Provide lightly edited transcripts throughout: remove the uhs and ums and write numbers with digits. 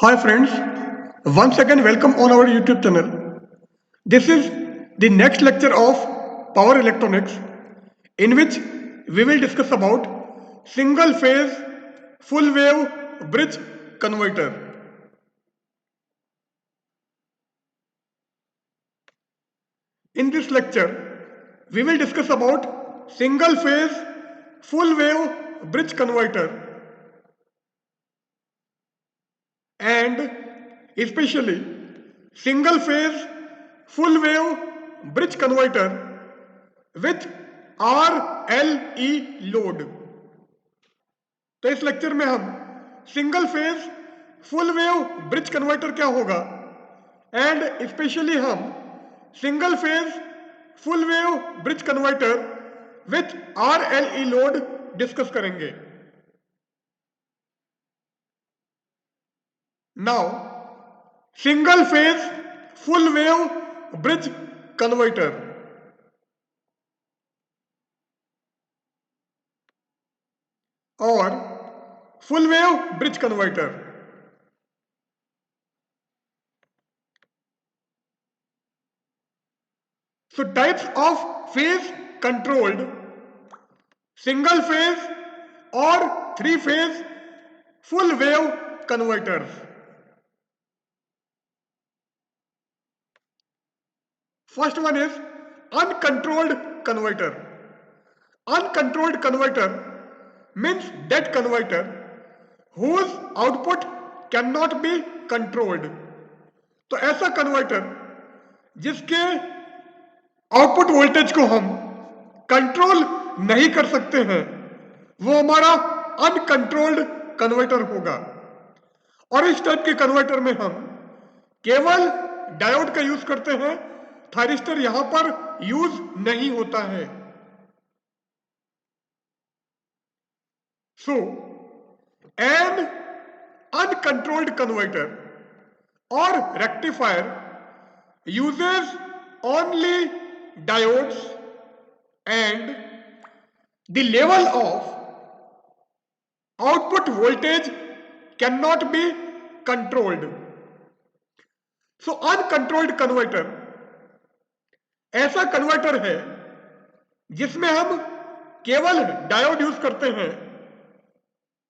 Hi friends, once again welcome on our YouTube channel. This is the next lecture of power electronics in which we will discuss about single phase full wave bridge converter. In this lecture, we will discuss about single phase full wave bridge converter and especially single phase full wave bridge converter with RLE लोड। तो इस lecture में हम single phase full wave bridge converter क्या होगा and specially हम single phase full wave bridge converter with RLE load discuss करेंगे। Now single phase full wave bridge converter और full wave bridge converter. So types of phase controlled single phase or three phase full wave converters. First one is uncontrolled converter. Uncontrolled converter means that converter whose output cannot be controlled. तो ऐसा converter जिसके output voltage को हम control नहीं कर सकते हैं वो हमारा अनकंट्रोल्ड कन्वर्टर होगा। और इस टाइप के कन्वर्टर में हम केवल डायोड का यूज करते हैं, थायरिस्टर यहां पर यूज नहीं होता है। सो एन अनकंट्रोल्ड कन्वर्टर और rectifier uses only diodes and the level of output voltage cannot be controlled. So uncontrolled converter ऐसा कन्वर्टर है जिसमें हम केवल डायोड यूज करते हैं।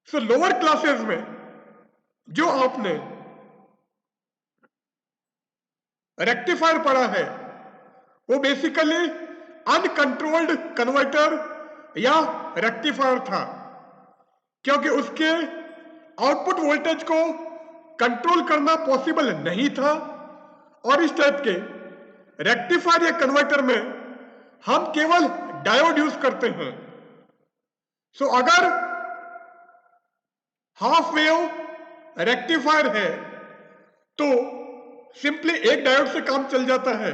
सो लोअर क्लासेस में जो आपने रेक्टिफायर पढ़ा है वो बेसिकली अनकंट्रोल्ड कन्वर्टर या रेक्टिफायर था, क्योंकि उसके आउटपुट वोल्टेज को कंट्रोल करना पॉसिबल नहीं था। और इस टाइप के रेक्टिफायर या कन्वर्टर में हम केवल डायोड यूज करते हैं। सो अगर हाफ वेव रेक्टिफायर है तो सिंपली एक डायोड से काम चल जाता है,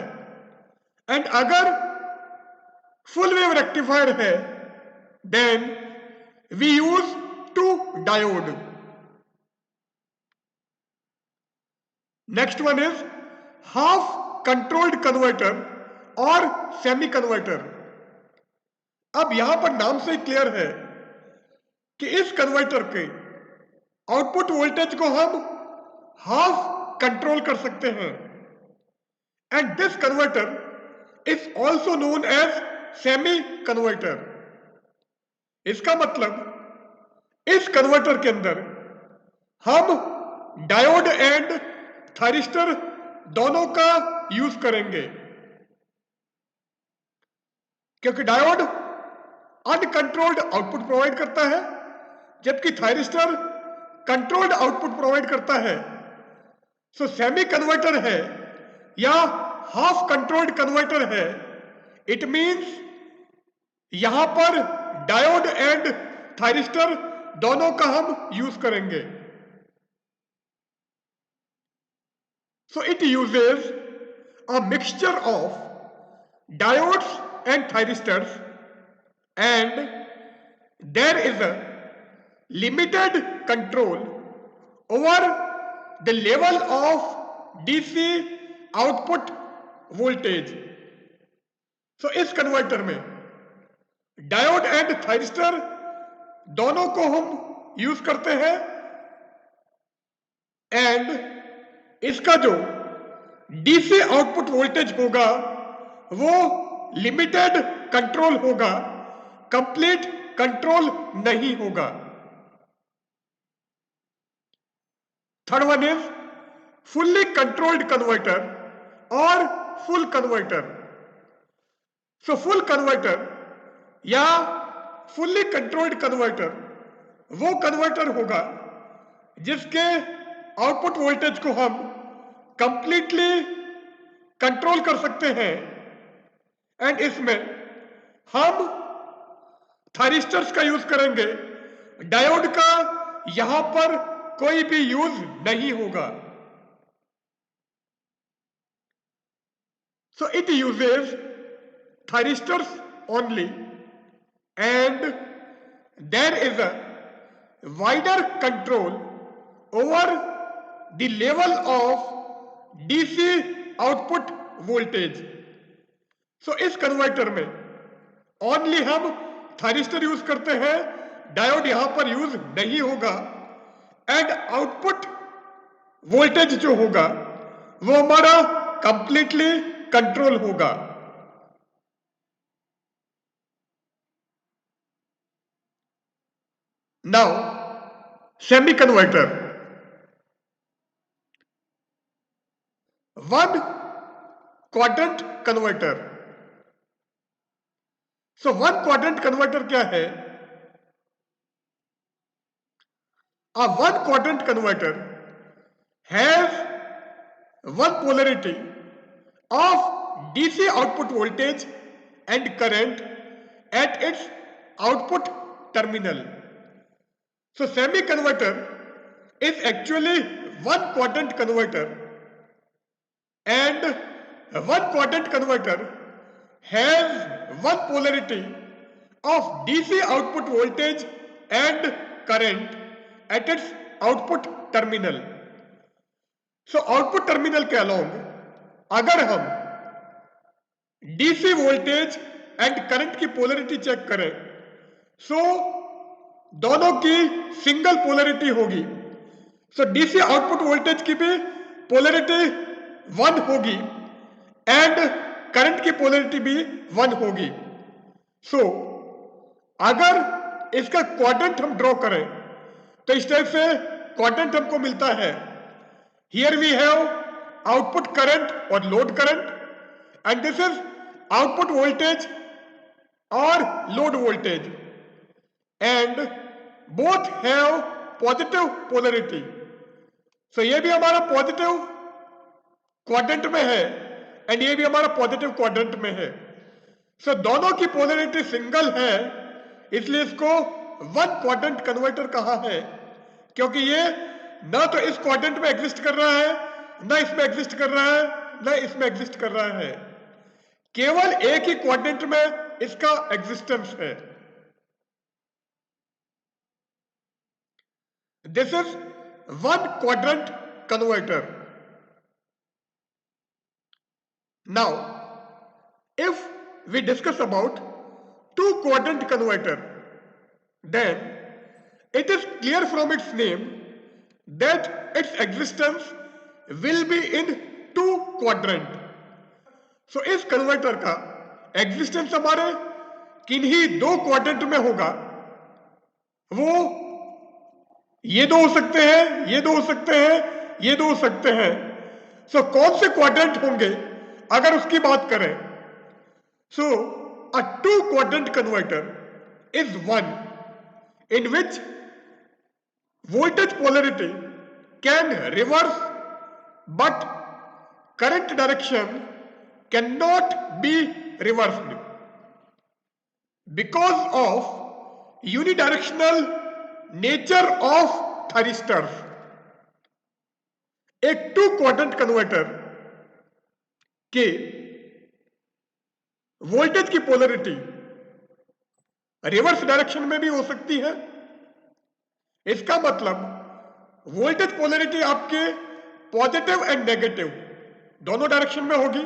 एंड अगर फुल वेव रेक्टिफायर है then we use two diode. Next one is half controlled converter और सेमी कन्वर्टर। अब यहां पर नाम से क्लियर है कि इस कन्वर्टर के आउटपुट वोल्टेज को हम हाफ कंट्रोल कर सकते हैं, and this converter is also known as semi converter. इसका मतलब इस कन्वर्टर के अंदर हम डायोड एंड थायरिस्टर दोनों का यूज करेंगे, क्योंकि डायोड अनकंट्रोल्ड आउटपुट प्रोवाइड करता है जबकि थायरिस्टर कंट्रोल्ड आउटपुट प्रोवाइड करता है। सो सेमी कन्वर्टर है या हाफ कंट्रोल्ड कन्वर्टर है, इट मींस यहां पर डायोड एंड थायरिस्टर दोनों का हम यूज करेंगे। So it uses a mixture of diodes and thyristors, and there is a limited control over the level of DC output voltage. So इस converter में diode and thyristor दोनों को हम use करते हैं, एंड इसका जो डीसी आउटपुट वोल्टेज होगा वो लिमिटेड कंट्रोल होगा, कंप्लीट कंट्रोल नहीं होगा। Third one is fully controlled converter और full converter. So full converter या फुल्ली कंट्रोल्ड कन्वर्टर वो कन्वर्टर होगा जिसके आउटपुट वोल्टेज को हम कंप्लीटली कंट्रोल कर सकते हैं, एंड इसमें हम थारिस्टर्स का यूज करेंगे, डायोड का यहां पर कोई भी यूज नहीं होगा। So it uses thyristors only, and there is a wider control over the level of DC output voltage. So इस कन्वर्टर में ओनली हम थायरिस्टर यूज करते हैं, डायोड यहां पर यूज नहीं होगा, एंड आउटपुट वोल्टेज जो होगा वो हमारा कंप्लीटली कंट्रोल होगा। Now semi converter, one quadrant converter. So one quadrant converter क्या है? A one quadrant converter has one polarity of DC output voltage and current at its output terminal. So semi converter is actually one quadrant converter, and one quadrant converter has one polarity of DC output voltage and current at its output terminal. So output terminal के along अगर हम DC voltage and current की polarity check करें, सो दोनों की single polarity होगी। सो DC output voltage की भी पोलरिटी 1 होगी एंड करंट की पोलरिटी भी 1 होगी। सो अगर इसका क्वाड्रेंट हम ड्रॉ करें तो इस टाइप से क्वाड्रेंट हमको मिलता है। Here we have output current और load current, and this is output voltage और load voltage, and both have positive polarity. So ये भी हमारा पॉजिटिव क्वाड्रेंट में है एंड ये भी हमारा पॉजिटिव क्वाड्रेंट में है। सो दोनों की पोलरिटी सिंगल है, इसलिए इसको वन क्वाड्रेंट कन्वर्टर कहा है, क्योंकि ये ना तो इस क्वाड्रेंट में एग्जिस्ट कर रहा है, ना इसमें एग्जिस्ट कर रहा है, ना इसमें एग्जिस्ट कर रहा है, केवल एक ही क्वाड्रेंट में इसका एग्जिस्टेंस है। This is one quadrant converter. Now if we discuss about two quadrant converter, then it is clear from its name that its existence will be in two quadrant. So इस converter का existence हमारे किन्हीं दो quadrant में होगा। वो ये दो हो सकते हैं, ये दो हो सकते हैं, ये दो हो सकते हैं। सो कौन से क्वाड्रेंट होंगे अगर उसकी बात करें? So, a two-quadrant converter is one in which voltage polarity can reverse, but current direction cannot be reversed because of unidirectional nature of thyristors. एक टू क्वाड्रेंट कन्वर्टर के वोल्टेज की पोलरिटी रिवर्स डायरेक्शन में भी हो सकती है। इसका मतलब वोल्टेज पोलरिटी आपके पॉजिटिव एंड नेगेटिव दोनों डायरेक्शन में होगी,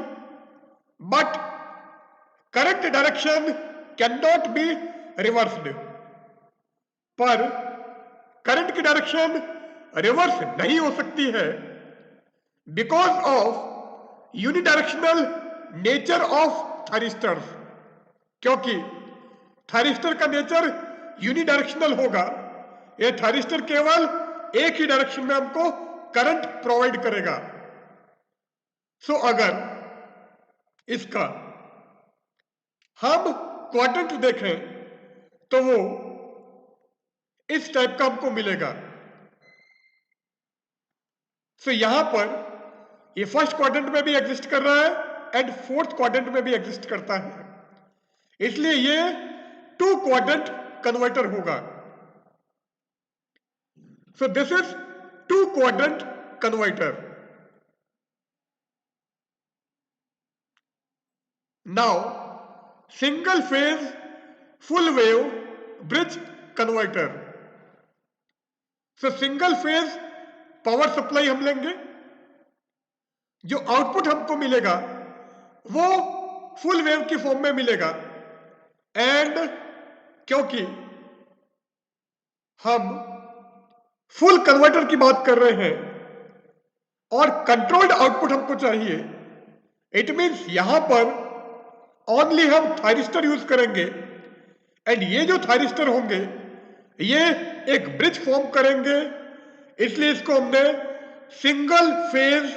but current direction can not be reversed. पर करंट की डायरेक्शन रिवर्स नहीं हो सकती है because of unidirectional nature of thyristors, क्योंकि थायरिस्टर का नेचर यूनिडायरेक्शनल होगा। यह थायरिस्टर केवल एक ही डायरेक्शन में हमको करंट प्रोवाइड करेगा। सो अगर इसका हम क्वाड्रेंट देखें तो वो इस टाइप का हमको मिलेगा। सो यहां पर ये फर्स्ट क्वाड्रेंट में भी एग्जिस्ट कर रहा है एंड फोर्थ क्वाड्रेंट में भी एग्जिस्ट करता है, इसलिए ये 2 क्वाड्रेंट कन्वर्टर होगा। सो this is 2 quadrant converter. Now single phase full wave bridge converter. So single phase power supply हम लेंगे, जो आउटपुट हमको मिलेगा वो फुल वेव की फॉर्म में मिलेगा। एंड क्योंकि हम फुल कन्वर्टर की बात कर रहे हैं और कंट्रोल्ड आउटपुट हमको चाहिए, इट मींस यहां पर ओनली हम थायरिस्टर यूज करेंगे एंड ये जो थायरिस्टर होंगे ये एक ब्रिज फॉर्म करेंगे, इसलिए इसको हमने single phase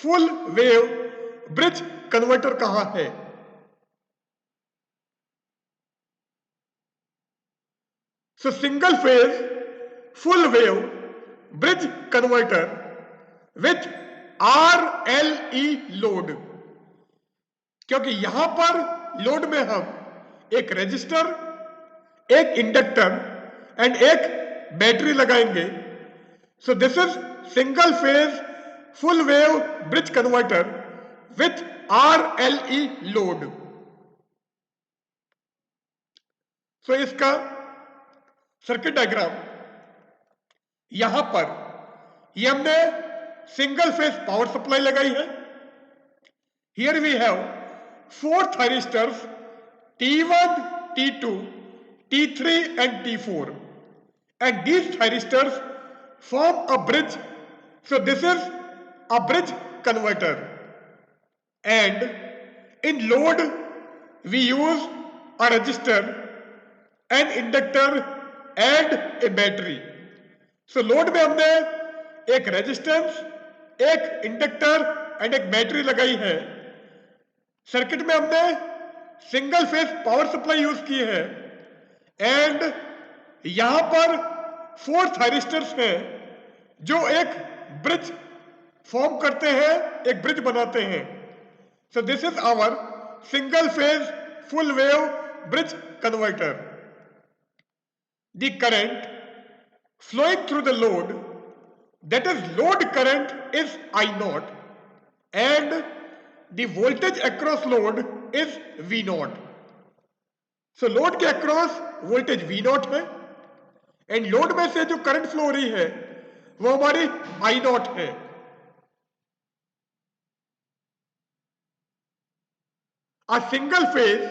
full wave bridge converter कहा है। सो single phase full wave bridge converter with RLE load, क्योंकि यहां पर लोड में हम एक रेजिस्टर, एक इंडक्टर एंड एक बैटरी लगाएंगे। So this is single phase full wave bridge converter with RLE load. So इसका सर्किट डायग्राम यहां पर ये हमने सिंगल फेज पावर सप्लाई लगाई है। Here we have 4 thyristors T1, T2, T3 and T4, and these thyristors form a bridge. So this is a bridge converter, and in load we use a resistor, an inductor and a battery. So load में हमने एक resistance, एक inductor and एक battery लगाई है। Circuit में हमने single phase power supply use की है एंड यहां पर 4 थायरिस्टर्स हैं जो एक ब्रिज फॉर्म करते हैं, एक ब्रिज बनाते हैं। So this is our single phase full wave bridge converter. The current flowing through the load, that is load current, is I0 and the voltage across load is V0. So load के across voltage V0 है and load में से जो current flow हो रही है वो हमारी I0 है। A single phase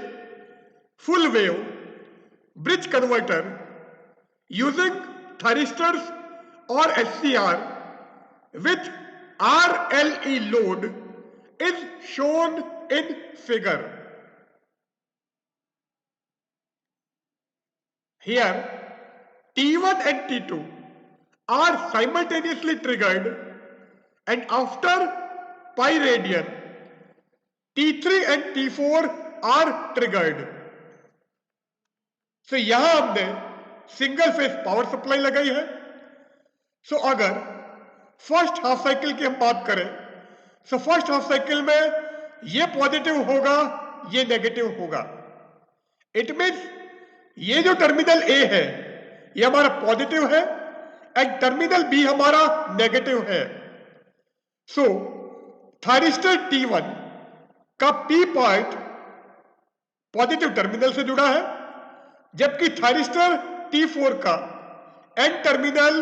full wave bridge converter using thyristors or SCR with RLE load is shown in figure. Here T1 and T2 are simultaneously triggered and after pi radian T3 and T4 are triggered. So यहां हमने single phase power supply लगाई है। सो अगर first half cycle की हम बात करें, सो first half cycle में ये पॉजिटिव होगा, ये नेगेटिव होगा। इट मीन्स ये जो टर्मिनल ए है ये हमारा पॉजिटिव है एंड टर्मिनल बी हमारा नेगेटिव है। सो थायरिस्टर T1 का पी पार्ट पॉजिटिव टर्मिनल से जुड़ा है, जबकि थायरिस्टर T4 का एन टर्मिनल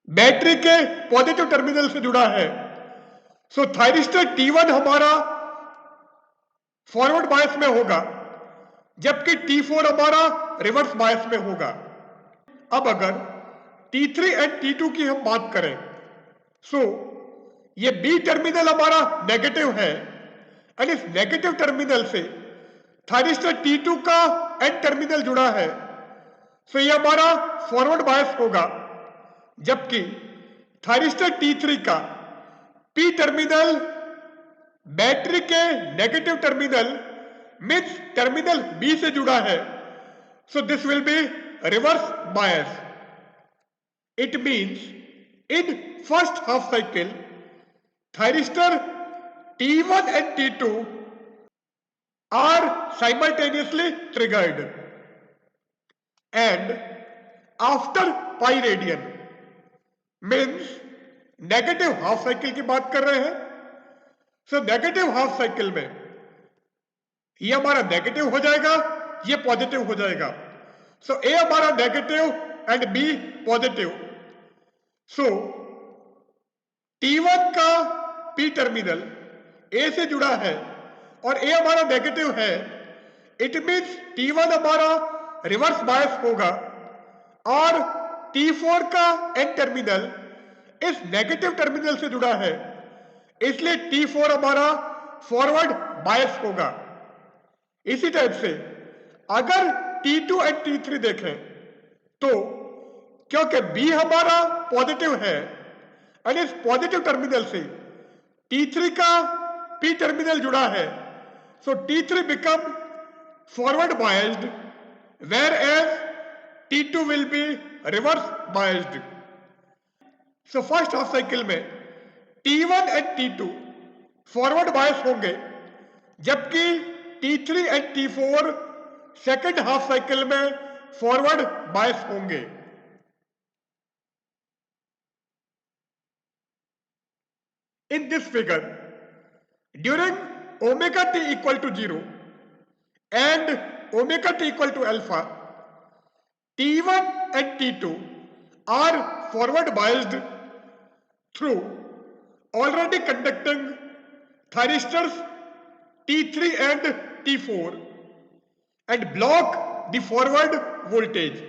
बैटरी के पॉजिटिव टर्मिनल से जुड़ा है। सो थायरिस्टर T1 हमारा फॉरवर्ड बायस में होगा, जबकि T4 हमारा रिवर्स बायस में होगा। अब अगर T3 एंड T2 की हम बात करें, सो ये B टर्मिनल हमारा नेगेटिव है और इस नेगेटिव टर्मिनल से थायरिस्टर T2 का एन टर्मिनल जुड़ा है, सो ये हमारा फॉरवर्ड बायस होगा, जबकि थायरिस्टर T3 का P टर्मिनल बैटरी के negative terminal means terminal B से जुड़ा है, सो this will be reverse bias. It means in first half cycle thyristor T1 and T2 are simultaneously triggered, and after pi radian means negative half cycle की बात कर रहे हैं. So negative half cycle में ये हमारा नेगेटिव हो जाएगा, ये पॉजिटिव हो जाएगा. सो ए हमारा negative and B positive. So T1 का P टर्मिनल A से जुड़ा है और A हमारा नेगेटिव है. इट मीन्स T1 हमारा रिवर्स बायस होगा और T4 का N टर्मिनल इस नेगेटिव टर्मिनल से जुड़ा है, इसलिए T4 हमारा फॉरवर्ड बायस होगा. इसी टाइप से अगर T2 एंड T3 देखें तो क्योंकि B हमारा पॉजिटिव है और इस पॉजिटिव टर्मिनल से T3 का P टर्मिनल जुड़ा है, so T3 become forward biased whereas T2 will be reverse biased. So first half cycle में T1 and T2 forward bias होंगे, जबकि T3 and T4 second half cycle में forward bias होंगे. In this figure, during omega t equal to 0 and omega t equal to alpha, T1 and T2 are forward biased through already conducting thyristors T3 and T4 and block the forward voltage.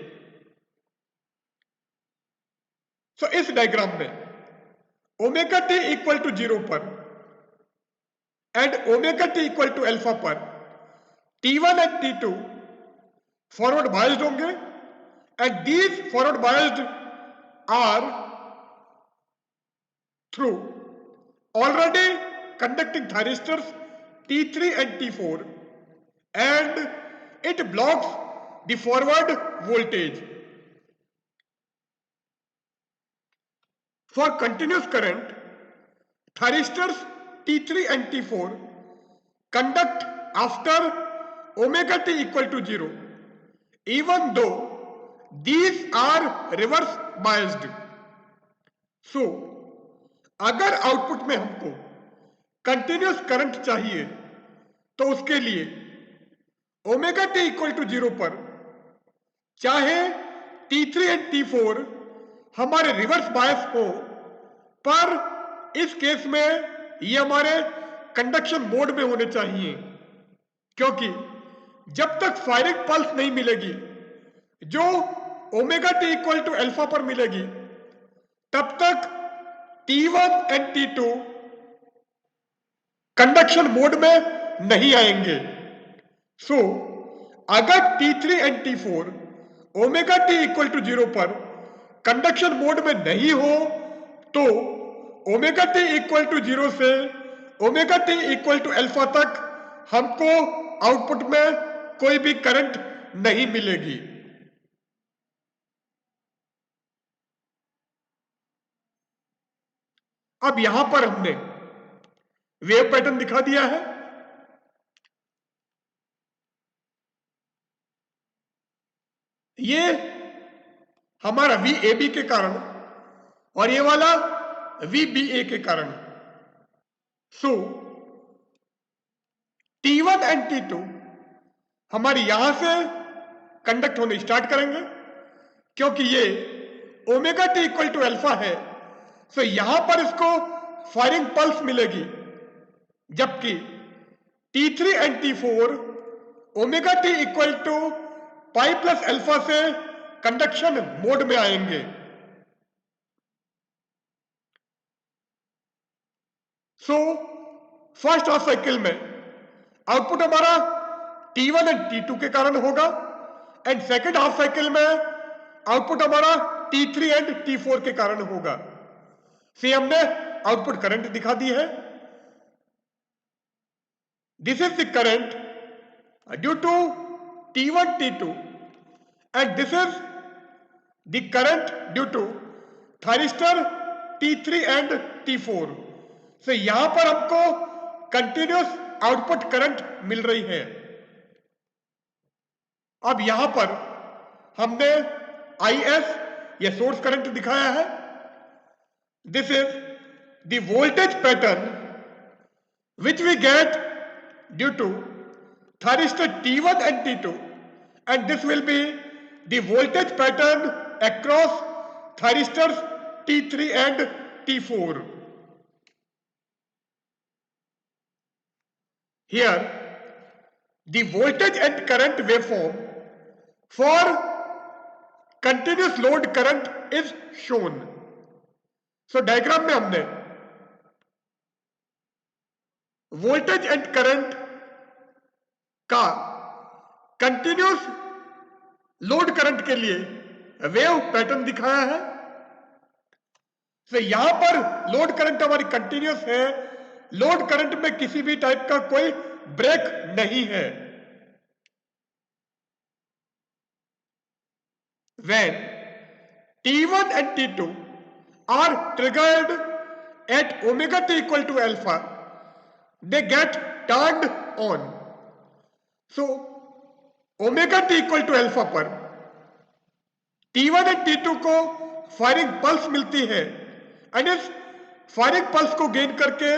So इस diagram में omega t equal to 0 पर and omega t equal to alpha पर T1 and T2 forward biased होंगे and these forward biased are through already conducting thyristors T3 and T4 and it blocks the forward voltage. For continuous current, thyristors T3 and T4 conduct after omega t equal to 0, even though these are reverse biased. So, अगर output में हमको continuous current चाहिए तो उसके लिए omega t equal to 0 पर चाहे T3 and T4 हमारे रिवर्स बायस हो, पर इस केस में ये हमारे कंडक्शन मोड में होने चाहिए, क्योंकि जब तक फायरिंग पल्स नहीं मिलेगी जो omega t equal to alpha पर मिलेगी, तब तक T1 and T2 conduction mode में नहीं आएंगे. सो अगर T3 and T4 omega t equal to 0 पर कंडक्शन मोड में नहीं हो तो ओमेगा टी इक्वल टू 0 से omega t equal to alpha तक हमको आउटपुट में कोई भी करंट नहीं मिलेगी. अब यहां पर हमने वेव पैटर्न दिखा दिया है. ये हमारा VAB के कारण और ये वाला VBA के कारण. सो T1 एंड T2 हमारी यहां से कंडक्ट होने स्टार्ट करेंगे, क्योंकि ये omega t equal to alpha है, सो यहां पर इसको फायरिंग पल्स मिलेगी, जबकि T3 and T4 omega t equal to pi plus alpha से कंडक्शन मोड में आएंगे. सो फर्स्ट हाफ साइकिल में आउटपुट हमारा T1 एंड T2 के कारण होगा एंड सेकेंड हाफ साइकिल में आउटपुट हमारा T3 एंड T4 के कारण होगा। से हमने आउटपुट करंट दिखा दी है। This is the current due to T1 T2 and this is the current due to thyristor T3 and T4। से यहां पर हमको कंटिन्यूस आउटपुट करंट मिल रही है। अब यहां पर हमने IS या सोर्स करंट दिखाया है। This is the voltage pattern which we get due to thyristor T1 and T2 and this will be the voltage pattern across thyristors T3 and T4. Here the voltage and current waveform for continuous load current is shown. So diagram में हमने voltage and current का continuous load current के लिए wave pattern दिखाया है। तो यहां पर लोड करंट हमारी कंटिन्यूस है, लोड करंट में किसी भी टाइप का कोई ब्रेक नहीं है। When T1 and T2 are triggered at omega t equal to alpha, they get turned on. So omega t equal to alpha पर T1 और T2 को फायरिंग पल्स मिलती है एंड इस फायरिंग पल्स को गेन करके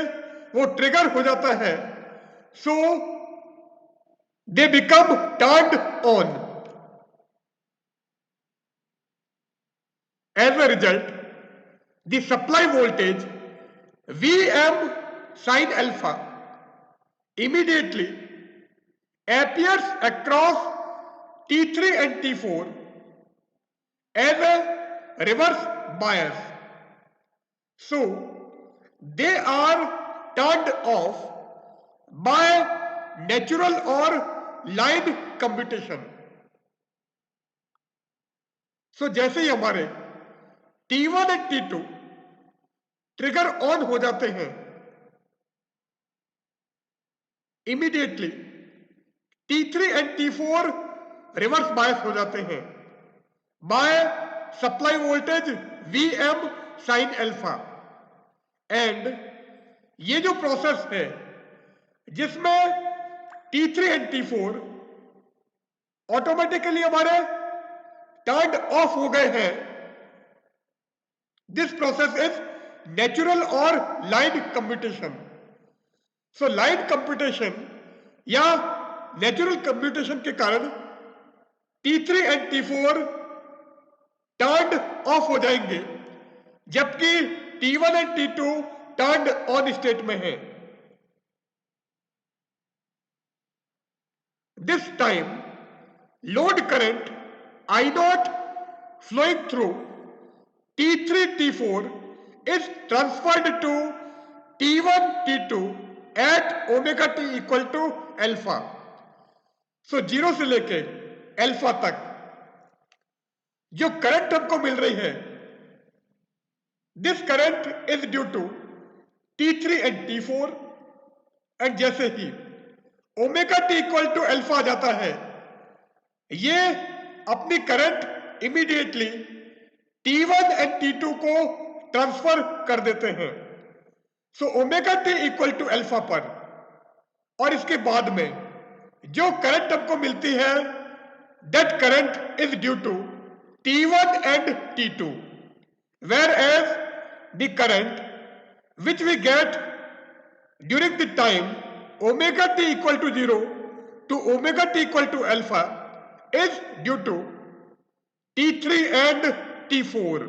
वो ट्रिगर हो जाता है। So they become turned on. As a result the supply voltage Vm sin alpha immediately appears across T3 and T4 as a reverse bias. So they are turned off by natural or line commutation. So जैसे ही हमारे T1 और T2 trigger on हो जाते हैं, immediately T3 and T4 reverse bias हो जाते हैं by supply voltage Vm sin alpha। And ये जो प्रोसेस है जिसमें T3 एंड T4 ऑटोमेटिकली हमारे टर्न ऑफ हो गए हैं, दिस प्रोसेस इज नेचुरल और line commutation. So line commutation या नेचुरल कम्यूटेशन के कारण T3 and T4 turn off हो जाएंगे जबकि T1 and T2 turn on state में है। This time load current I0 flowing through T3 T4 is transferred to T1 T2 at omega t equal to alpha. So 0 से लेके alpha तक जो current हमको मिल रही है, this current is due to T3 and T4 and जैसे ही omega t equal to alpha आ जाता है, ये अपनी current immediately T1 and T2 को ट्रांसफर कर देते हैं। So omega t equal to alpha पर और इसके बाद में जो करंट हमको मिलती है, that current is due to T1 and T2, whereas the current which we get during the time omega t equal to 0 to omega t equal to alpha is due to T3 and T4.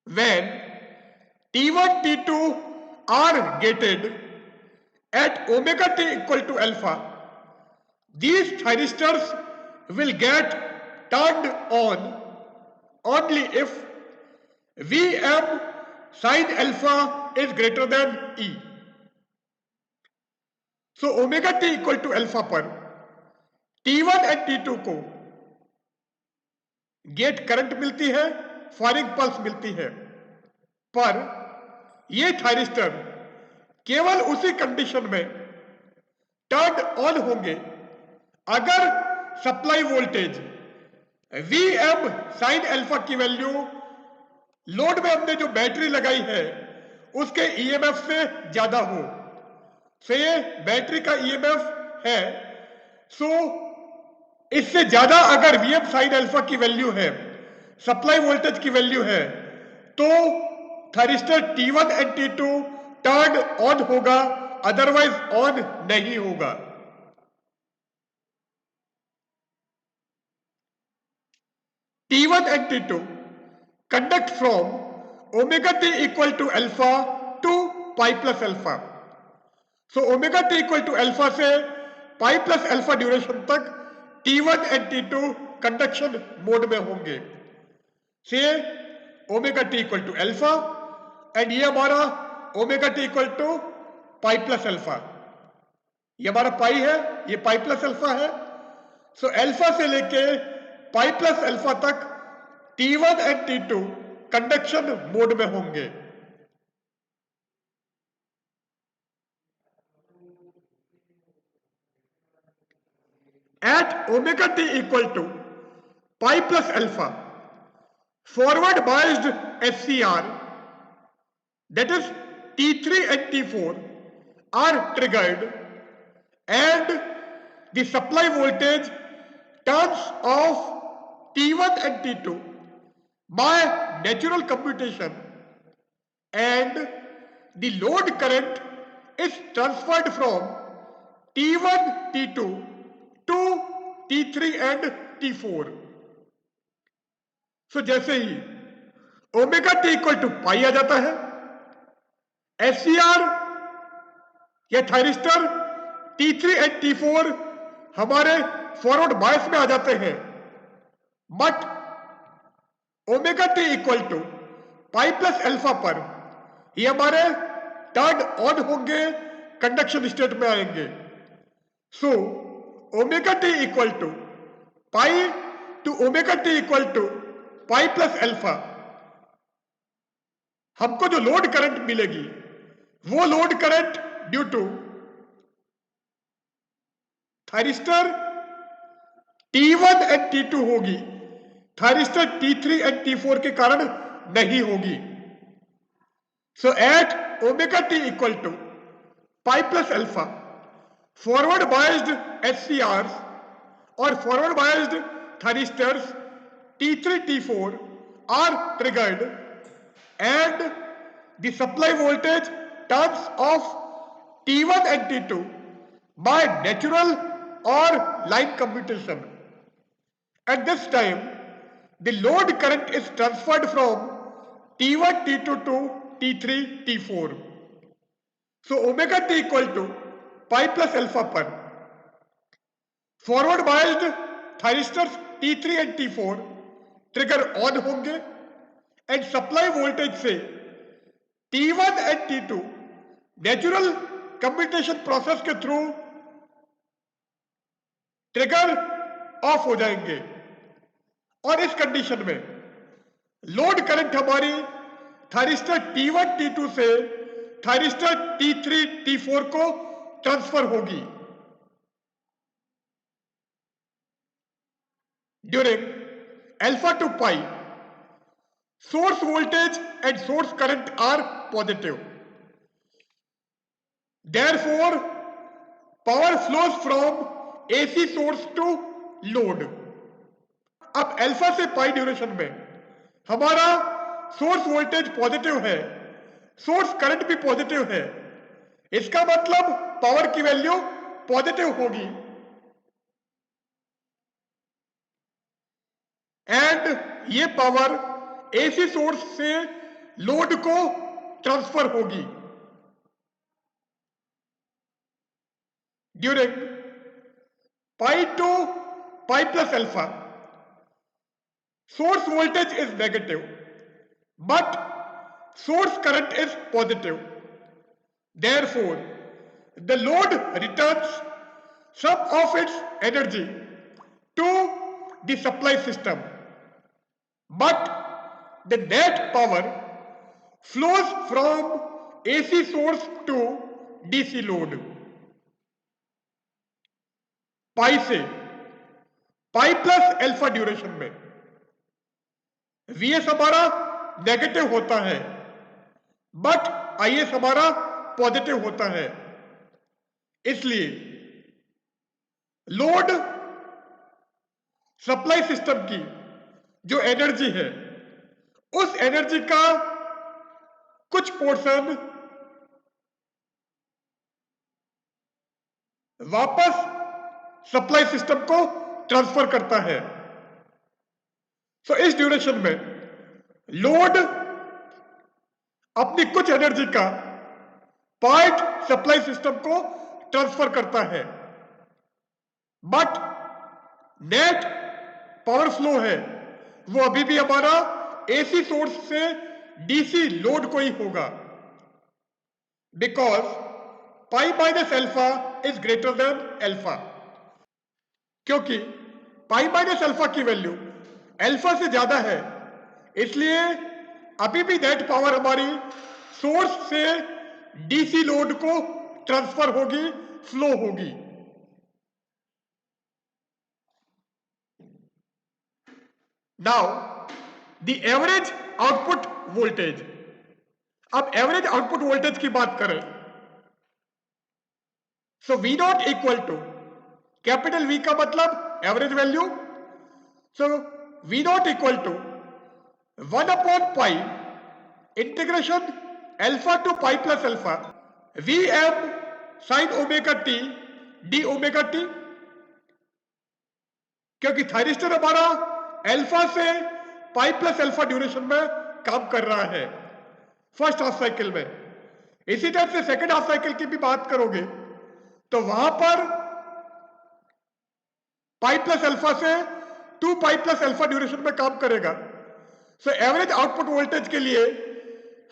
When T1, T2 are gated at omega t equal to alpha, these thyristors will get turned on only if Vm sin alpha is greater than E. So omega t equal to alpha पर T1 and T2 को gate current मिलती है, firing pulse मिलती है, पर ये thyristor केवल उसी कंडीशन में टर्न ऑन होंगे अगर supply voltage Vm sine alpha की वैल्यू लोड में हमने जो बैटरी लगाई है उसके ईएमएफ से ज्यादा हो। सो ये बैटरी का ईएमएफ है, सो इससे ज्यादा अगर Vm साइन अल्फा की वैल्यू है, सप्लाई वोल्टेज की वैल्यू है, तो thyristor T1 and T2 turn on होगा, अदरवाइज ऑन नहीं होगा। T1 and T2 conduct from omega t equal to alpha to pi plus alpha. So omega t equal to alpha से pi plus alpha duration तक T1 and T2 conduction mode में होंगे। से omega t equal to alpha and ये हमारा omega t equal to pi plus alpha, ये हमारा पाई है, ये पाई प्लस अल्फा है। सो अल्फा से लेके पाई प्लस अल्फा तक T1 and T2 conduction mode में होंगे। At omega t equal to pi plus alpha, forward biased SCR, that is T3 and T4 are triggered and the supply voltage turns off T1 and T2 by natural commutation and the load current is transferred from T1, T2 to T3 and T4. So जैसे ही omega t equal to पाई आ जाता है, SCR या thyristor T3 and T4 हमारे forward bias में आ जाते हैं, but omega t equal to pi plus alpha पर ये हमारे टर्न ऑन होंगे, कंडक्शन स्टेट में आएंगे। So omega t equal to pi to omega t equal to pi plus alpha, हमको जो लोड करंट मिलेगी वो load current due to thyristor T1 and T2 होगी, थायरिस्टर T3 एंड T4 के कारण नहीं होगी। So at omega t equal to pi plus alpha, forward biased SCR और forward biased thyristors T3 T4 are triggered and the supply voltage turns off T1 and T2 by natural or line commutation. At this time, the load current is transferred from T1 T2 to T3 T4. So omega t equal to pi plus alpha पर forward biased thyristors T3 and T4 trigger on होंगे and supply voltage से T1 and T2 natural commutation process के through trigger of हो जाएंगे और इस condition में load current हमारी थायरिस्टर T1 T2 से थायरिस्टर T3 T4 को ट्रांसफर होगी। During alpha to pi, source voltage and source current are positive. Therefore, power flows from AC source to load. अब अल्फा से पाई ड्यूरेशन में हमारा source voltage positive है, source current भी positive है, इसका मतलब पावर की वैल्यू पॉजिटिव होगी एंड ये पावर एसी सोर्स से लोड को ट्रांसफर होगी। During pi to pi plus alpha, source voltage is negative, but source current is positive. Therefore, the load returns some of its energy to the supply system, but the net power flows from AC source to DC load. Pi से pi plus alpha duration में Vs हमारा negative होता है but Is हमारा positive होता है. इसलिए load supply system की जो एनर्जी है उस एनर्जी का कुछ पोर्शन वापस सप्लाई सिस्टम को ट्रांसफर करता है. सो इस ड्यूरेशन में लोड अपनी कुछ एनर्जी का पार्ट सप्लाई सिस्टम को ट्रांसफर करता है बट नेट पावर फ्लो है वो अभी भी हमारा एसी सोर्स से डीसी लोड को ही होगा because pi minus alpha is greater than alpha. क्योंकि पाई माइनस अल्फा की वैल्यू अल्फा से ज्यादा है इसलिए अभी भी नेट पावर हमारी सोर्स से डीसी लोड को ट्रांसफर होगी, फ्लो होगी. Now the average output voltage. अब एवरेज आउटपुट वोल्टेज की बात करें so V naught equal to capital V का मतलब average value. So V naught equal to 1 upon pi integration alpha to pi plus alpha Vm sine omega t d omega t. क्योंकि thyristor हमारा alpha से pi plus alpha duration में काम कर रहा है फर्स्ट हाफ साइकिल में. इसी तरह से सेकंड हाफ साइकिल की भी बात करोगे तो वहां पर पाई प्लस अल्फा से 2 पाई प्लस अल्फा ड्यूरेशन में काम करेगा. सो एवरेज आउटपुट वोल्टेज के लिए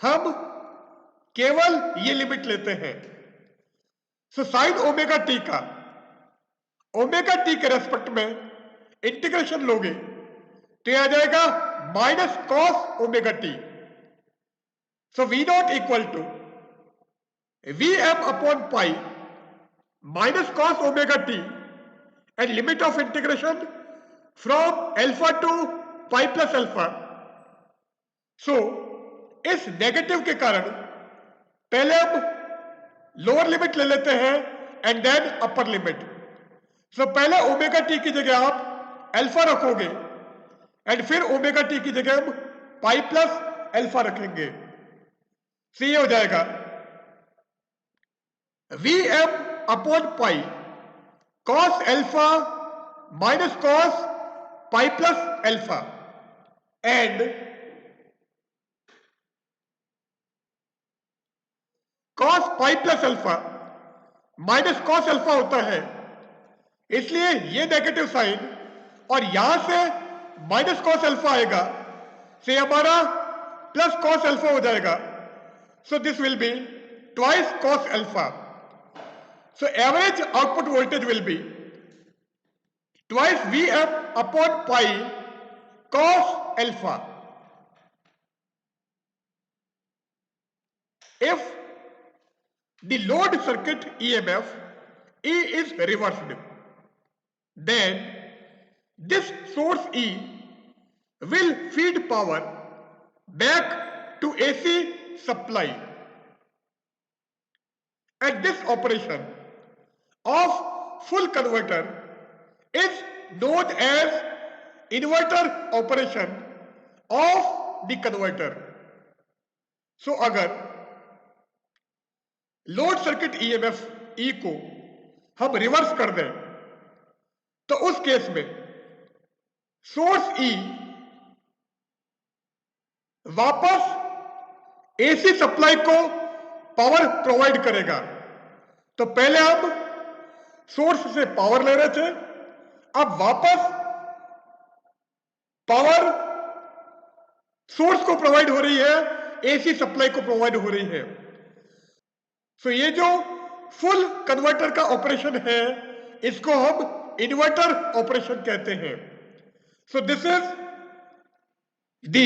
हम केवल ये लिमिट लेते हैं. सो साइन ओमेगा टी का ओमेगा टी के रेस्पेक्ट में इंटीग्रेशन लोगे तो यह आ जाएगा minus cos omega t. So V naught equal to V M upon pi minus cos omega t and limit of integration from alpha to pi plus alpha. So इस negative के कारण पहले हम लोअर लिमिट ले लेते हैं and then upper limit. सो पहले omega T की जगह आप अल्फा रखोगे एंड फिर ओमेगा टी की जगह हम पाई प्लस अल्फा रखेंगे. सो ये हो जाएगा V M upon pi cos alpha minus cos pi plus alpha and cos pi plus alpha minus cos alpha होता है इसलिए ये नेगेटिव साइन और यहां से माइनस कॉस अल्फा आएगा से हमारा प्लस कॉस अल्फा हो जाएगा. So this will be twice cos alpha. So average output voltage will be twice V M upon pi cos alpha. If the load circuit EMF E is reversed, then this source E will feed power back to AC supply. And this operation of full converter is known as inverter operation of the converter. So अगर load circuit EMF ई को हम reverse कर दें तो उस case में source ई वापस AC supply को पावर प्रोवाइड करेगा. तो पहले हम सोर्स से पावर ले रहे थे अब वापस पावर सोर्स को प्रोवाइड हो रही है, एसी सप्लाई को प्रोवाइड हो रही है। सो ये जो फुल कन्वर्टर का ऑपरेशन है इसको हम इन्वर्टर ऑपरेशन कहते हैं। So this is the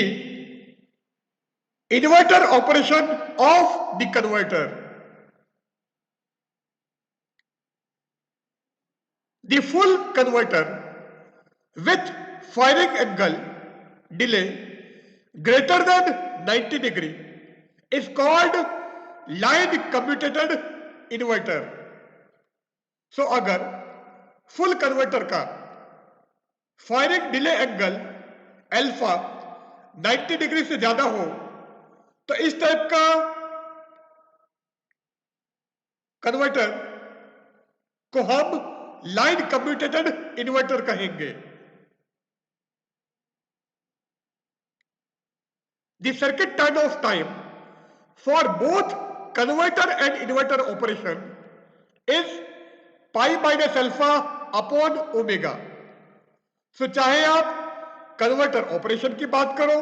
inverter operation of the converter. The full converter with firing angle delay greater than 90 degree is called line commutated inverter। सो अगर फुल कन्वर्टर का firing delay angle alpha 90 degree से ज्यादा हो तो इस type का converter को हम लाइन कम्यूटेटेड इन्वर्टर कहेंगे। The circuit turn-off time for both converter and inverter operation is pi minus alpha upon omega। सो चाहे आप कन्वर्टर ऑपरेशन की बात करो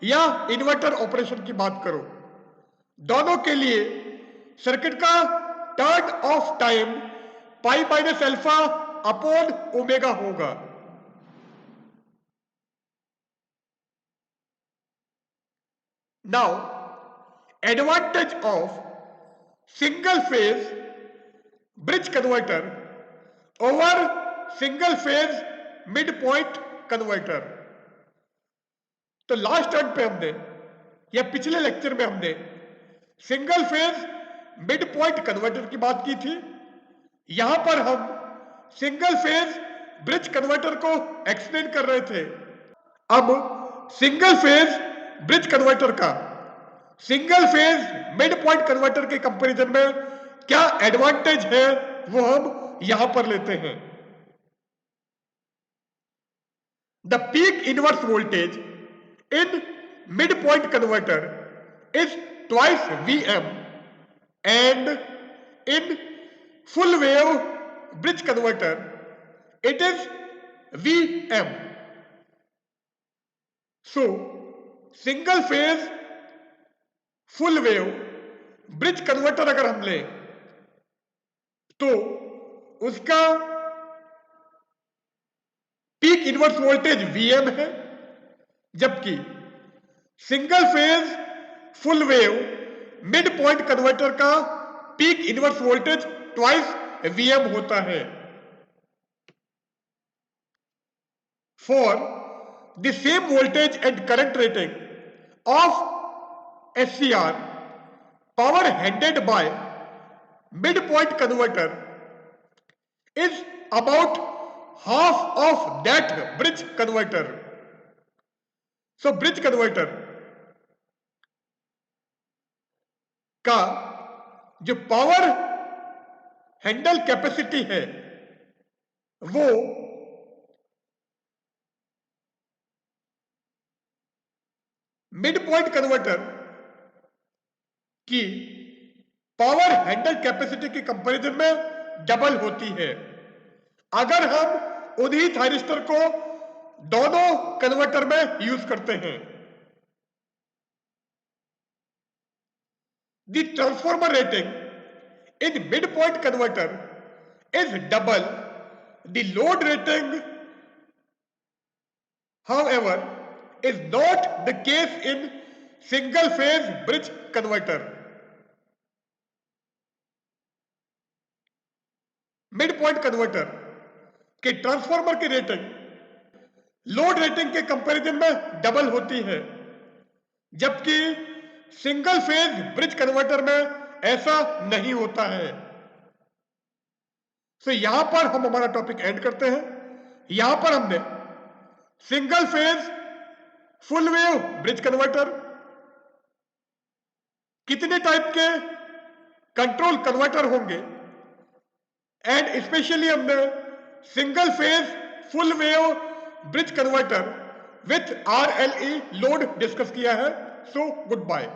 या इन्वर्टर ऑपरेशन की बात करो, दोनों के लिए सर्किट का टर्न ऑफ टाइम पाई माइनस अल्फा अपॉन ओमेगा होगा। Now, advantage of single phase bridge converter over single phase midpoint converter। तो लास्ट टर्न पे हमने या पिछले लेक्चर में हमने single phase mid point converter की बात की थी। यहां पर हम सिंगल फेज ब्रिज कन्वर्टर को एक्सप्लेन कर रहे थे। अब सिंगल फेज ब्रिज कन्वर्टर का single phase mid point converter के कंपैरिजन में क्या एडवांटेज है वो हम यहां पर लेते हैं। The peak inverse voltage in mid point converter is twice Vm and in full wave bridge converter it is Vm। so single phase full wave bridge converter अगर हम लें तो उसका पीक इनवर्स वोल्टेज Vm है, जबकि single phase full wave mid point converter का peak inverse voltage twice Vm होता है। For the same voltage and current rating of SCR power handed by midpoint converter is about half of that bridge converter। so bridge converter का जो power handle capacity है वो mid point converter की power handle capacity के comparison में double होती है अगर हम उन्हीं थायरिस्टर को दोनों कन्वर्टर में यूज करते हैं। The transformer rating in mid point converter is double the load rating, however is not the case in single phase bridge converter। Mid point converter के ट्रांसफार्मर की रेटिंग लोड रेटिंग के comparison में double होती है, जबकि single phase bridge converter में ऐसा नहीं होता है। सो यहां पर हम हमारा टॉपिक एंड करते हैं। यहां पर हमने single phase full wave bridge converter, कितने टाइप के कंट्रोल कन्वर्टर होंगे एंड स्पेशली हमने single phase full wave bridge converter with RLE load discuss किया है। So good bye.